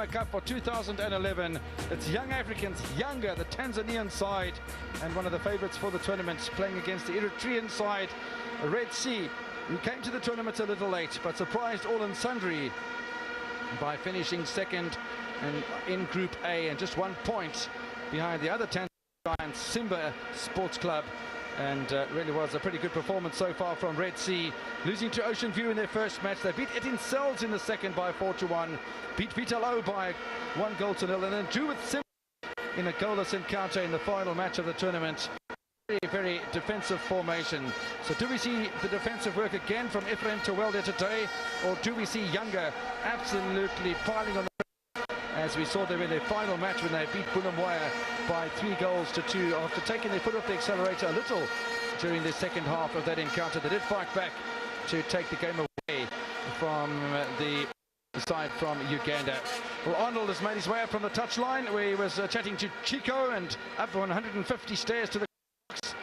Cup for 2011. It's Young Africans, Yanga, the Tanzanian side, and one of the favourites for the tournament, playing against the Eritrean side, Red Sea, who came to the tournament a little late, but surprised all and sundry by finishing second and in Group A and just 1 point behind the other Tanzanian giant, Simba Sports Club. And really was a pretty good performance so far from Red Sea, losing to Ocean View in their first match. They beat Etincelles in the second by 4-1, beat Vitalo by 1-0, and then drew with Simba in a goalless encounter in the final match of the tournament. Very, very defensive formation. So do we see the defensive work again from Ephraim Tewelde today, or do we see Yanga absolutely piling on the, as we saw them in their final match when they beat Bunamwaya by 3-2 after taking their foot off the accelerator a little during the second half of that encounter. They did fight back to take the game away from the side from Uganda. Well, Arnold has made his way up from the touchline where he was chatting to Chico and up 150 stairs to the box.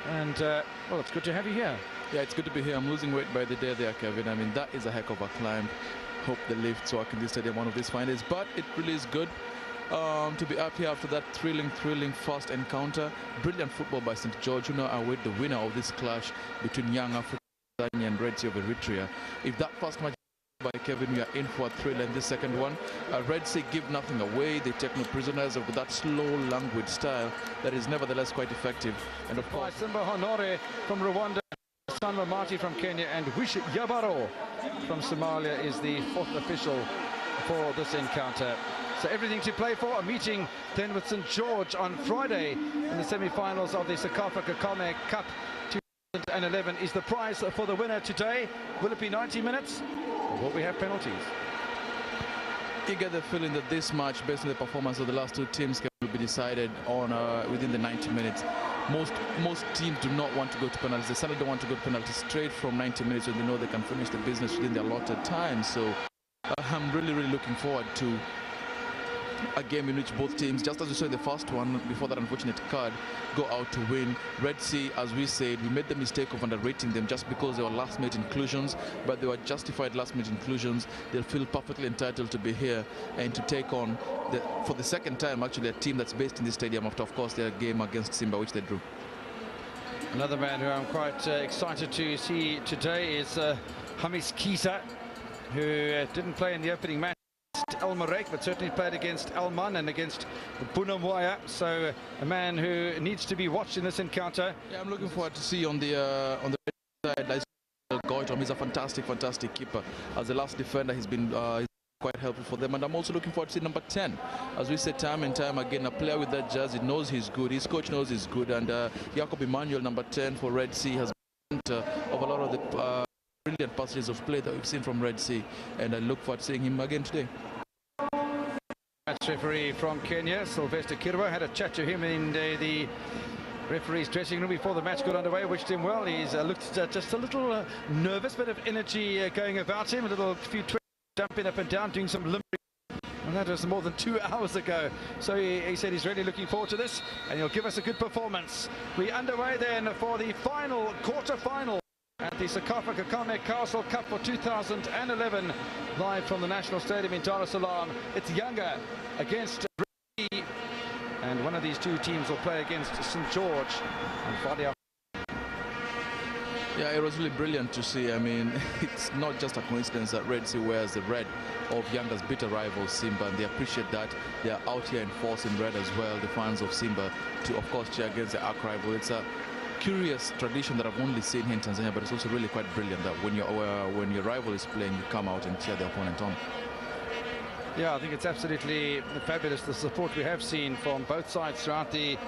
And well, it's good to have you here. Yeah, it's good to be here. I'm losing weight by the day there, Kevin. I mean, that is a heck of a climb. Hope they lift so I can be stadium one of these finals, but it really is good to be up here after that thrilling first encounter. Brilliant football by St. George, who now await the winner of this clash between Young Africa and Red Sea of Eritrea. If that first match by Kevin, we are in for a thrill, and this second one, Red Sea give nothing away. They take no prisoners with that slow, languid style that is nevertheless quite effective. And of course, Simba Honore from Rwanda, Sanwa Mati from Kenya, and Wish Yabaro from Somalia is the fourth official for this encounter. So everything to play for. A meeting then with St. George on Friday in the semi-finals of the Sakafa Kakame Cup 2011 is the prize for the winner today. Will it be 90 minutes, or will we have penalties? You get the feeling that this match, based on the performance of the last two teams, will be decided on within the 90 minutes. Most teams do not want to go to penalties. They certainly don't want to go to penalties straight from 90 minutes when they know they can finish the business within the allotted time. So I'm really looking forward to a game in which both teams, just as we saw in the first one before that unfortunate card, go out to win. Red Sea, as we said, we made the mistake of underrating them just because they were last-minute inclusions, but they were justified last-minute inclusions. They'll feel perfectly entitled to be here and to take on, for the second time actually, a team that's based in this stadium after, of course, their game against Simba, which they drew. Another man who I'm quite excited to see today is Hamis Kisa, who didn't play in the opening match El Marek, but certainly played against Elman and against Bunamwaya. So a man who needs to be watched in this encounter. Yeah, I'm looking forward to see on the side. Goitom is a fantastic keeper. As the last defender, he's been quite helpful for them. And I'm also looking forward to see number 10. As we said time and time again, a player with that jersey knows he's good. His coach knows he's good. And Jacob Emmanuel, number 10 for Red Sea, has been of a lot of the brilliant passages of play that we've seen from Red Sea. And I look forward to seeing him again today. Match referee from Kenya, Sylvester Kirwa, had a chat to him in the referee's dressing room before the match got underway. Wished him well. He's looked just a little nervous, bit of energy going about him, a few twists, jumping up and down, doing some limbering, and that was more than 2 hours ago. So he said he's really looking forward to this, and he'll give us a good performance. We're underway then for the final quarter-final at the Sakafa Kakame Castle Cup for 2011, live from the National Stadium in Dar es Salaam. It's Yanga against Red Sea, and one of these two teams will play against St. George on Friday. Yeah, it was really brilliant to see. I mean, it's not just a coincidence that Red Sea wears the red of Yanga's bitter rival Simba, and they appreciate that. They are out here in force in red as well, the fans of Simba, to of course cheer against the arch rival. It's a curious tradition that I've only seen here in Tanzania, but it's also really quite brilliant that when your rival is playing, you come out and cheer the opponent on. Yeah, I think it's absolutely fabulous, the support we have seen from both sides throughout the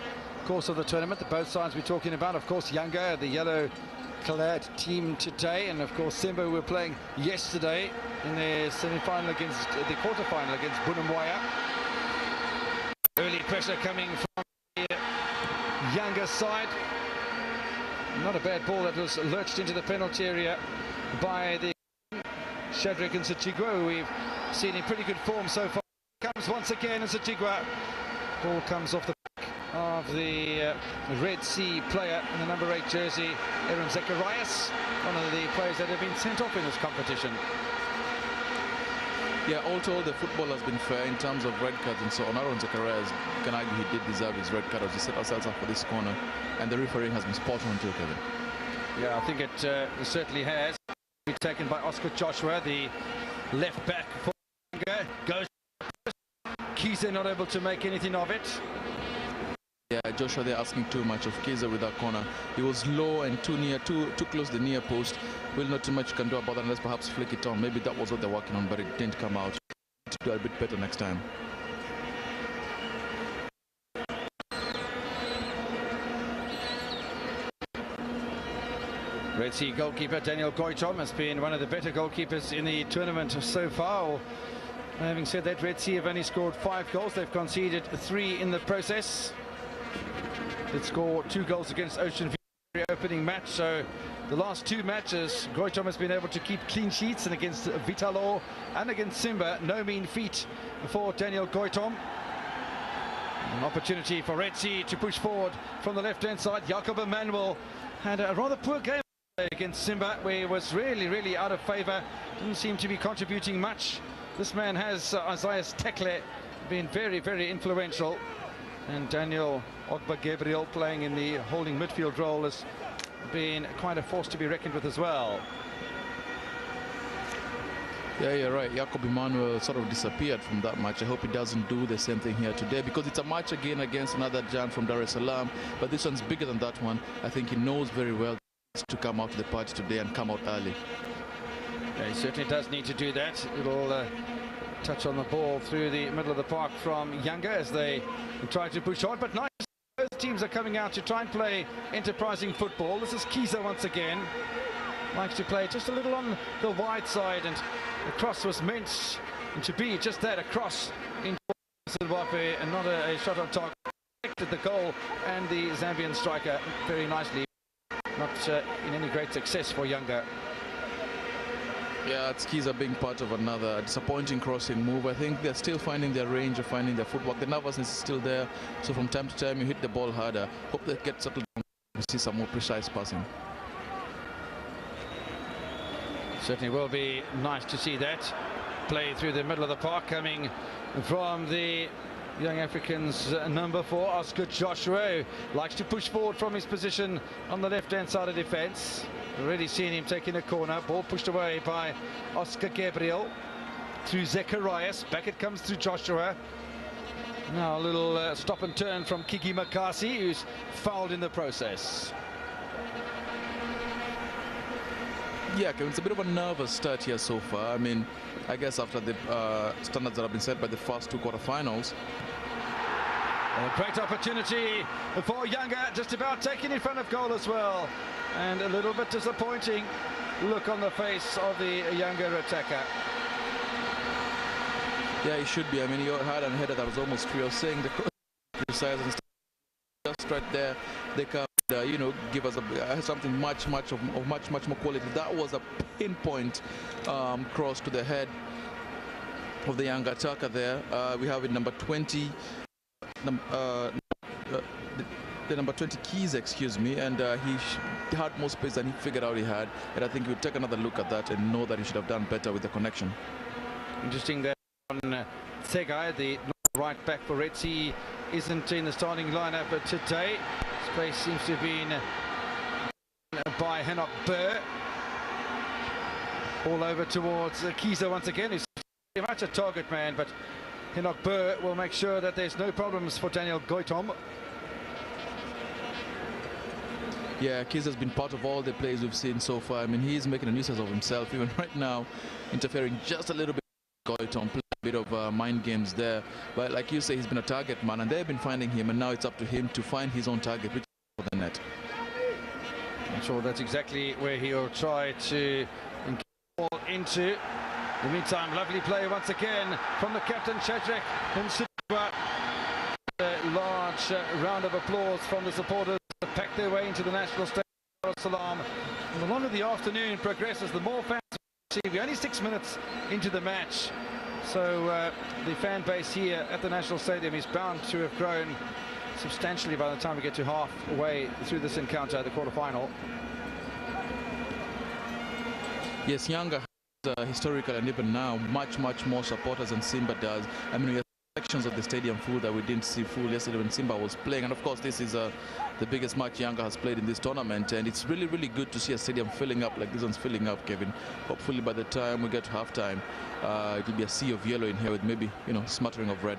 course of the tournament. The both sides we're talking about, of course, Yanga, the yellow-clad team today, and of course Simba, who were playing yesterday in their semi-final against the quarter-final against Bunamwaya. Early pressure coming from the Yanga side. Not a bad ball that was lurched into the penalty area by the Shadrack and Satigwa, who we've seen in pretty good form so far. Comes once again, and Satigwa. Ball comes off the back of the Red Sea player in the number 8 jersey, Aaron Zacharias, one of the players that have been sent off in this competition. Yeah, all told, the football has been fair in terms of red cards and so on. Aaron Zacharias, can argue he did deserve his red card as we set ourselves up for this corner, and the refereeing has been spot on too, Kevin. Yeah, I think it certainly has. Taken by Oscar Joshua, the left back for Yanga. Goes. Kiza not able to make anything of it. Yeah, Joshua, they're asking too much of Kiza with that corner. He was low and too near, too close to the near post. Well, not too much you can do about that unless perhaps flick it on. Maybe that was what they're working on, but it didn't come out. To do a bit better next time. Red Sea goalkeeper Daniel Goitom has been one of the better goalkeepers in the tournament so far. Having said that, Red Sea have only scored 5 goals. They've conceded 3 in the process. Did score 2 goals against Ocean View opening match. So the last 2 matches, Goitom has been able to keep clean sheets, and against Vitalo and against Simba, no mean feat for Daniel Goitom. An opportunity for Red Sea to push forward from the left-hand side. Jacob Emmanuel had a rather poor game against Simba, where he was really out of favour. Didn't seem to be contributing much. This man has, Isaiah Tekle, been very influential. And Daniel Ogba Gabriel playing in the holding midfield role has been quite a force to be reckoned with as well. Yeah, you're right. Jacob Emmanuel sort of disappeared from that match. I hope he doesn't do the same thing here today, because it's a match again against another giant from Dar es Salaam. But this one's bigger than that one. I think he knows very well to come out to the party today and come out early. Yeah, he certainly does need to do that. It'll touch on the ball through the middle of the park from Yanga as they try to push on. But nice, both teams are coming out to try and play enterprising football. This is Kiza once again. Likes to play just a little on the wide side, and the cross was meant to be just that, a cross into Zimbabwe and not a shot on target. The goal and the Zambian striker very nicely. Not in any great success for Yanga. Yeah, it's Kiza being part of another disappointing crossing move. I think they're still finding their range of finding their footwork. The nervousness is still there. So from time to time, you hit the ball harder. Hope they get settled down to see some more precise passing. Certainly will be nice to see that play through the middle of the park, coming from the Young Africans number 4, Oscar Joshua, who likes to push forward from his position on the left-hand side of defence. Already seen him taking a corner. Ball pushed away by Oscar Gabriel through Zacharias. Back it comes through Joshua. Now a little stop and turn from Kiki Makasi, who's fouled in the process. Yeah, Kevin, it's a bit of a nervous start here so far. I mean, I guess after the standards that have been set by the first 2 quarterfinals. A great opportunity for Yanga, just about taking in front of goal as well. And a little bit disappointing look on the face of the Yanga attacker. Yeah, he should be. I mean, he had a header that was almost free. I was saying the cross precise and just right there, they can you know, give us something much more quality. That was a pinpoint cross to the head of the Yanga attacker there. We have it number 20. The number 20 Keys, excuse me, and he had more space than he figured out he had, and I think he would take another look at that and know that he should have done better with the connection. Interesting that on Tsegai, the right back for Red Sea, isn't in the starting lineup today. Space seems to have been by Henok Burr. All over towards Kiza once again, who's very much a target man, but Henok Burr will make sure that there's no problems for Daniel Goitom. Yeah, Kiza's been part of all the plays we've seen so far. I mean, he's making a nuisance of himself, even right now, interfering just a little bit with Goitom, playing a bit of mind games there. But like you say, he's been a target man, and they've been finding him, and now it's up to him to find his own target, which is for the net. I'm sure that's exactly where he'll try to ball into. In the meantime, lovely play once again from the captain, Shadrach Nsidwa. A large round of applause from the supporters that pack their way into the national stadium of Dar es Salaam. And the longer the afternoon progresses, the more fans we see. We're only 6 minutes into the match, so the fan base here at the national stadium is bound to have grown substantially by the time we get to halfway through this encounter, the quarter-final. Yes, Yanga historically and even now, much more supporters than Simba does. I mean, we have sections of the stadium full that we didn't see full yesterday when Simba was playing, and of course this is the biggest match Yanga has played in this tournament, and it's really good to see a stadium filling up like this one's filling up, Kevin. Hopefully by the time we get to halftime, it will be a sea of yellow in here with maybe, you know, smattering of red.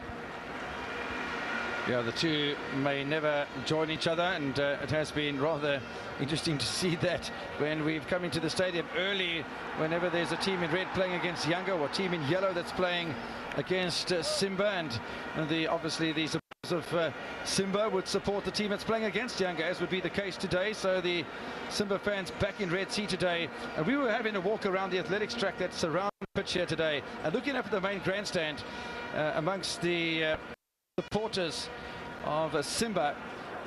Yeah, the two may never join each other, and it has been rather interesting to see that when we've come into the stadium early, whenever there's a team in red playing against Yanga or a team in yellow that's playing against Simba, and obviously the supporters of Simba would support the team that's playing against Yanga, as would be the case today. So the Simba fans back in Red Sea today, and we were having a walk around the athletics track that surrounds the pitch here today, and looking up at the main grandstand amongst the supporters of Simba,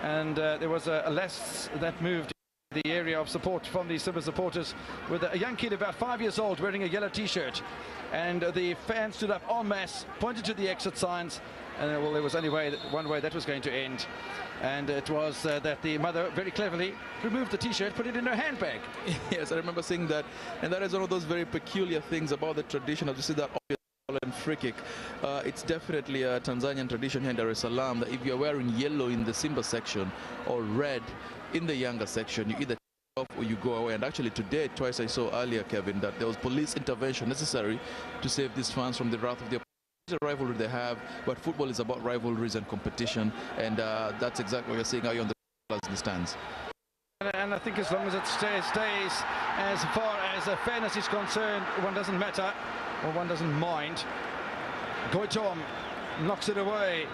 and there was a lass that moved in the area of support from the Simba supporters with a young kid about 5 years old wearing a yellow t-shirt, and the fans stood up en masse, pointed to the exit signs, and well, there was only one way that was going to end, and it was that the mother very cleverly removed the t-shirt, put it in her handbag. Yes, I remember seeing that, and that is one of those very peculiar things about the tradition of, you see that and free kick. It's definitely a Tanzanian tradition here in Dar es Salaam that if you're wearing yellow in the Simba section or red in the Yanga section, you either off or you go away. And actually today, twice I saw earlier, Kevin, that there was police intervention necessary to save these fans from the wrath of the rivalry they have. But football is about rivalries and competition, and that's exactly what you're seeing out here on the stands. And I think as long as it stays as far as fairness is concerned, one doesn't matter, or one doesn't mind. Goitom knocks it away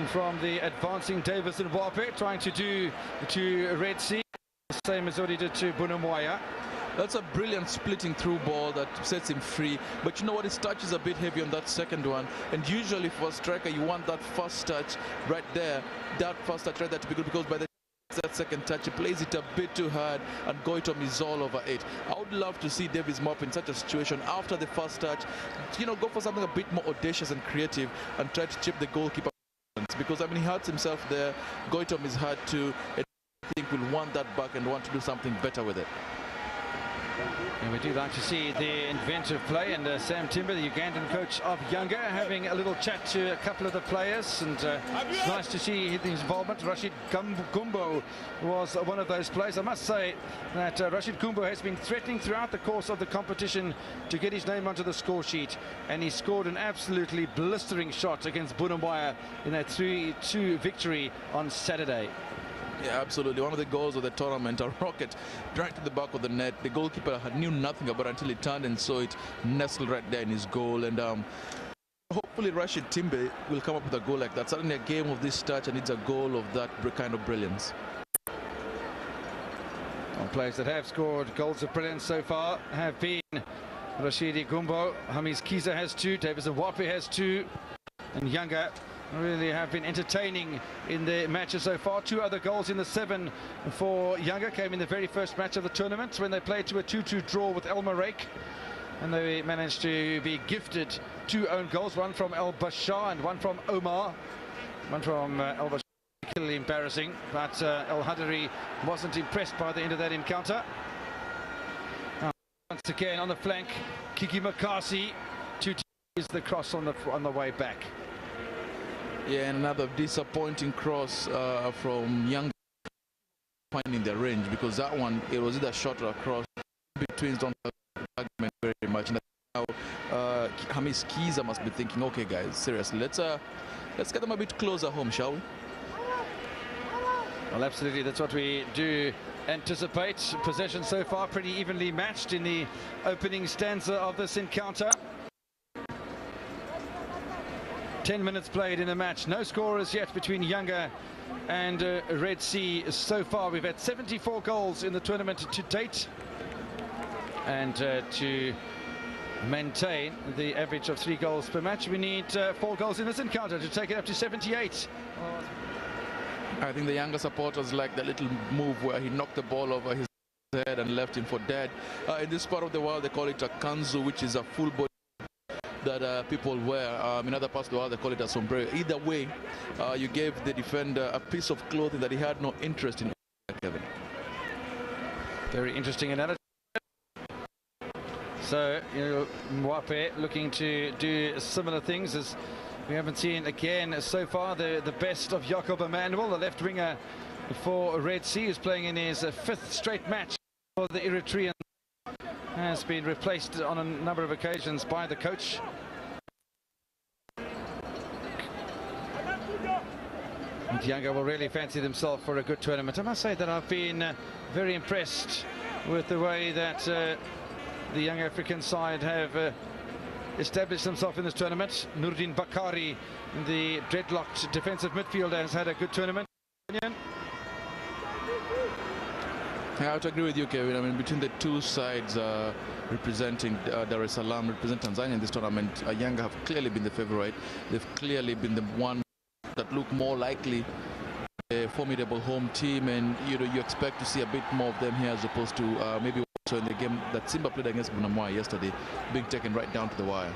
from the advancing Davis and Wape, trying to do to Red Sea, the same as what he did to Bunamwaya. That's a brilliant splitting through ball that sets him free. But you know what, his touch is a bit heavy on that second one. And usually for a striker, you want that first touch right there. That first touch right there to be good, because by the that second touch, he plays it a bit too hard, and Goitom is all over it. I would love to see Davis Mop in such a situation after the first touch, you know, go for something a bit more audacious and creative and try to chip the goalkeeper, because I mean he hurts himself there. Goitom is hard too, and I think will want that back and want to do something better with it. And we do like to see the inventive play, and Sam Timber, the Ugandan coach of Yanga, having a little chat to a couple of the players, and it's nice to see his involvement. Rashid Gumbo was one of those players. I must say that Rashid Gumbo has been threatening throughout the course of the competition to get his name onto the score sheet, and he scored an absolutely blistering shot against Bunamwaya in that 3-2 victory on Saturday. Yeah, absolutely. One of the goals of the tournament, a rocket right to the back of the net. The goalkeeper knew nothing about it until he turned and saw it nestled right there in his goal. And hopefully Rashid Timbe will come up with a goal like that. Certainly a game of this touch, and it's a goal of that kind of brilliance. Well, players that have scored goals of brilliance so far have been Rashidi Gumbo, Hamis Kiza has 2, Davis Wape has 2, and Yanga really have been entertaining in the matches so far. 2 other goals in the 7 for Yanga came in the very first match of the tournament when they played to a 2-2 draw with El Marek, and they managed to be gifted 2 own goals, one from El Bashar and one from Omar. One from El Bashar, particularly embarrassing, but El Hadari wasn't impressed by the end of that encounter. Once again on the flank, Kiki Makasi is the cross on the way back. Yeah, and another disappointing cross from Young, finding their range, because that one, it was either short or a cross. Between don't very much. And now Hamis Kiza must be thinking, okay guys, seriously, let's get them a bit closer home, shall we? Well, absolutely, that's what we do anticipate. Possession so far pretty evenly matched in the opening stanza of this encounter. 10 minutes played in the match. No scorers yet between Yanga and Red Sea. So far, we've had 74 goals in the tournament to date. And to maintain the average of 3 goals per match, we need 4 goals in this encounter to take it up to 78. I think the Yanga supporters like the little move where he knocked the ball over his head and left him for dead. In this part of the world, they call it a kanzu, which is a full body that people wear. In other parts of the world, they call it a sombrero. Either way, you gave the defender a piece of clothing that he had no interest in. Kevin. Very interesting analogy. So, Mwape looking to do similar things as we haven't seen again so far. The best of Jacob Emmanuel, the left winger for Red Sea, who's playing in his fifth straight match for the Eritrean, has been replaced on a number of occasions by the coach. And Yanga will really fancy themselves for a good tournament. I must say that I've been very impressed with the way that the young African side have established themselves in this tournament. Nurdin Bakari, the dreadlocked defensive midfielder, has had a good tournament. I have to agree with you, Kevin. I mean, between the two sides representing Dar es Salaam, representing Tanzania in this tournament, Yanga have clearly been the favorite. They've clearly been the one that look more likely a formidable home team, and you expect to see a bit more of them here as opposed to maybe also in the game that Simba played against Bunamwa yesterday, being taken right down to the wire.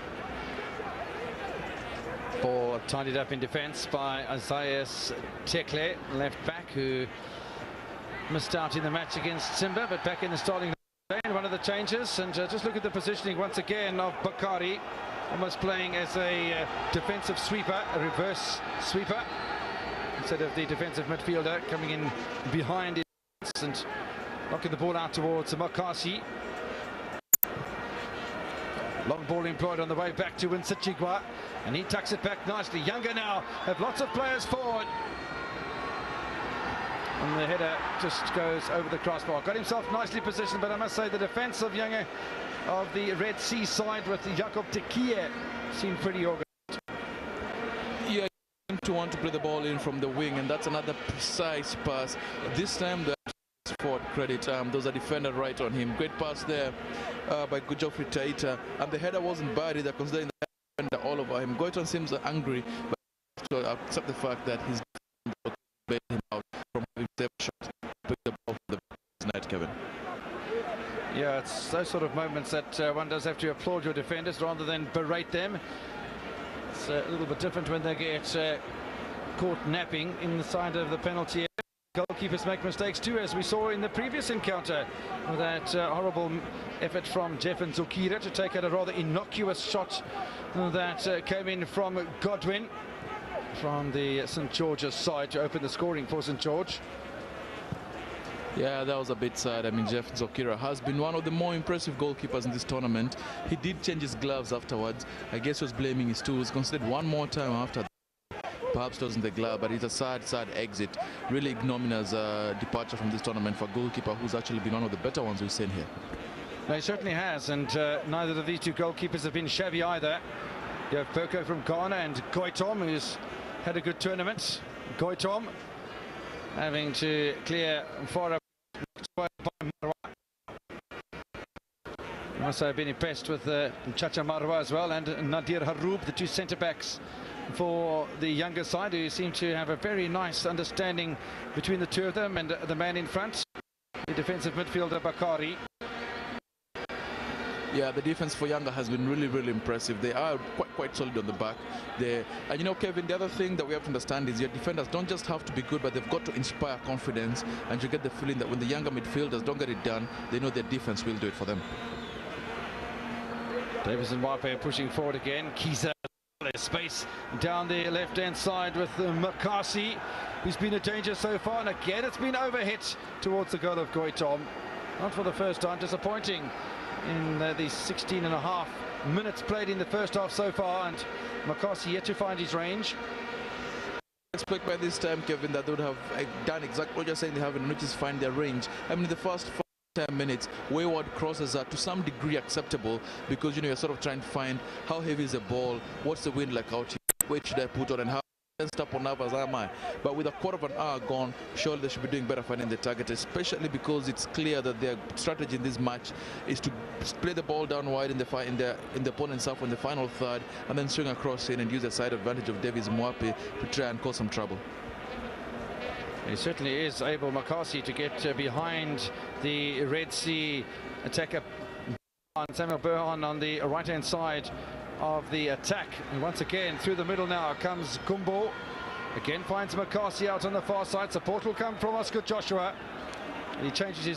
Ball tidied up in defence by Isaias Tekle, left back, who missed out in the match against Simba, but back in the starting line. One of the changes, and just look at the positioning once again of Bakari, almost playing as a defensive sweeper, a reverse sweeper, instead of the defensive midfielder coming in behind it and knocking the ball out towards Makasi. Long ball employed on the way back to Winsachigwa, and he tucks it back nicely. Yanga now have lots of players forward, and the header just goes over the crossbar. Got himself nicely positioned, but I must say the defence of Yanga, of the Red Sea side with Jacob Tekie, seemed pretty organised. Yeah, to want to play the ball in from the wing, and that's another precise pass. This time the forward credit, there's a defender right on him. Great pass there by Geoffrey Taita, and the header wasn't bad either, considering the defender all over him. Goiton seems angry, but to accept the fact that he's bailed him out from having saved a shot, pick the ball for the night, Kevin. Yeah, it's those sort of moments that one does have to applaud your defenders rather than berate them. It's a little bit different when they get caught napping inside of the penalty area. Goalkeepers make mistakes too, as we saw in the previous encounter, with that horrible effort from Jeff Nzokira to take out a rather innocuous shot that came in from Godwin from the St George's side to open the scoring for St George. Yeah, that was a bit sad. I mean, Jeff Nzokira has been one of the more impressive goalkeepers in this tournament. He did change his gloves afterwards. I guess he was blaming his tools. Considered one more time after that. Perhaps it wasn't the glove, but it's a sad exit. Really ignominious departure from this tournament for a goalkeeper who's actually been one of the better ones we've seen here. No, he certainly has, and neither of these two goalkeepers have been shabby either. You have Perko from Ghana and Goitom, who's had a good tournament. Goitom having to clear for a I must say I've been impressed with Chacha Marwa as well, and Nadir Haroub, the two centre-backs for the younger side, who seem to have a very nice understanding between the two of them, and the man in front, the defensive midfielder Bakari. Yeah, the defense for Yanga has been really impressive. They are quite solid on the back. And Kevin, the other thing that we have to understand is your defenders don't just have to be good, but they've got to inspire confidence, and you get the feeling that when the younger midfielders don't get it done, they know their defense will do it for them. Davis and Mwape pushing forward again. Kiza, there's space down the left-hand side with Makasi, who's been a danger so far, and again it's been overhit towards the goal of Goitom. Not for the first time, disappointing in the 16.5 minutes played in the first half so far, and Makasi yet to find his range. I expect by this time, Kevin, that they would have done exactly what you're saying they haven't, which is find their range. I mean, the first 10 minutes, wayward crosses are to some degree acceptable, because you're sort of trying to find how heavy is the ball, what's the wind like out here, what should I put on, and how stop on others am I. But with a quarter of an hour gone, surely they should be doing better finding the target, especially because it's clear that their strategy in this match is to play the ball down wide in the opponent's half in the final third, and then swing across in and use the side advantage of Davis Mwape to try and cause some trouble. He certainly is able, Makasi, to get behind the Red Sea attacker. Samuel Burhan on the right-hand side of the attack, and once again through the middle now comes Kumbo. Again finds Makasi out on the far side. Support will come from Oscar Joshua. He changes his